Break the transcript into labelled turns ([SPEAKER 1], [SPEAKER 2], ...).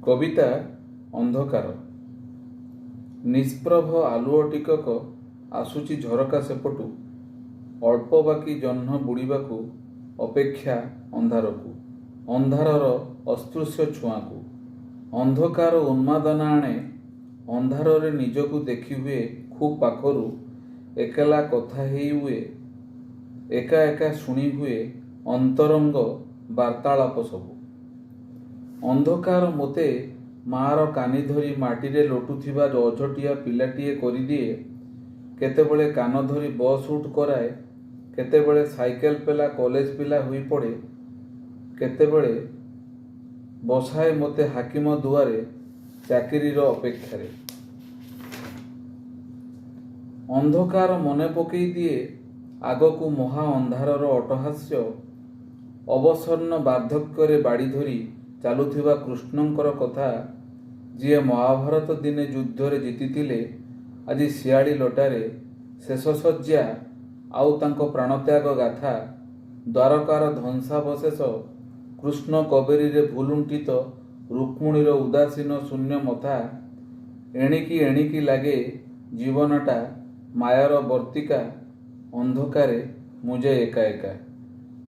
[SPEAKER 1] କବିତା ଅନ୍ଧକାର। ନିଷ୍ପ୍ରଭ ଆଲୁଅ ଟିକକ ଆସୁଛି ଝରକା ସେପଟୁ, ଅଳ୍ପ ବାକି ଜହ୍ନ ବୁଡ଼ିବାକୁ ଅପେକ୍ଷା ଅନ୍ଧାରକୁ, ଅନ୍ଧାରର ଅସ୍ପୃଶ୍ୟ ଛୁଆଁକୁ। ଅନ୍ଧକାର ଉନ୍ମାଦନା ଆଣେ, ଅନ୍ଧାରରେ ନିଜକୁ ଦେଖି ହୁଏ ଖୁବ୍ ପାଖରୁ, ଏକଲା କଥା ହେଇ ହୁଏ, ଏକା ଏକା ଶୁଣି ହୁଏ ଅନ୍ତରଙ୍ଗ ବାର୍ତ୍ତାଳାପ ସବୁ। ଅନ୍ଧକାର ମୋତେ ମା'ର କାନି ଧରି ମାଟିରେ ଲୋଟୁଥିବା ଅଝଟିଆ ପିଲାଟିଏ କରିଦିଏ। କେତେବେଳେ କାନ ଧରି ବସ୍ ରୁଟ୍ କରାଏ, କେତେବେଳେ ସାଇକେଲ ପେଲା କଲେଜ ପିଲା ହୋଇପଡ଼େ, କେତେବେଳେ ବସାଏ ମୋତେ ହାକିମ ଦୁଆରେ ଚାକିରିର ଅପେକ୍ଷାରେ। ଅନ୍ଧକାର ମନେ ପକେଇ ଦିଏ ଆଗକୁ ମହା ଅନ୍ଧାରର ଅଟ୍ଟହାସ୍ୟ, ଅବସନ୍ନ ବାର୍ଦ୍ଧକ୍ୟରେ ବାଡ଼ି ଧରି ଚାଲୁଥିବା କୃଷ୍ଣଙ୍କର କଥା, ଯିଏ ମହାଭାରତ ଦିନେ ଯୁଦ୍ଧରେ ଜିତିଥିଲେ, ଆଜି ଶିଆଳି ଲଟାରେ ଶେଷ ଶଯ୍ୟା, ଆଉ ତାଙ୍କ ପ୍ରାଣତ୍ୟାଗ ଗାଥା। ଦ୍ୱାରକାର ଧ୍ୱଂସାବଶେଷ, କୃଷ୍ଣ କବେରୀରେ ଭୁଲୁଣ୍ଠିତ ରୁକ୍ମିଣୀର ଉଦାସୀନ ଶୂନ୍ୟ ମଥା। ଏଣିକି ଏଣିକି ଲାଗେ ଜୀବନଟା ମାୟାର ବର୍ତ୍ତିକା, ଅନ୍ଧକାରେ ମୁଁ ଯେ ଏକା ଏକା।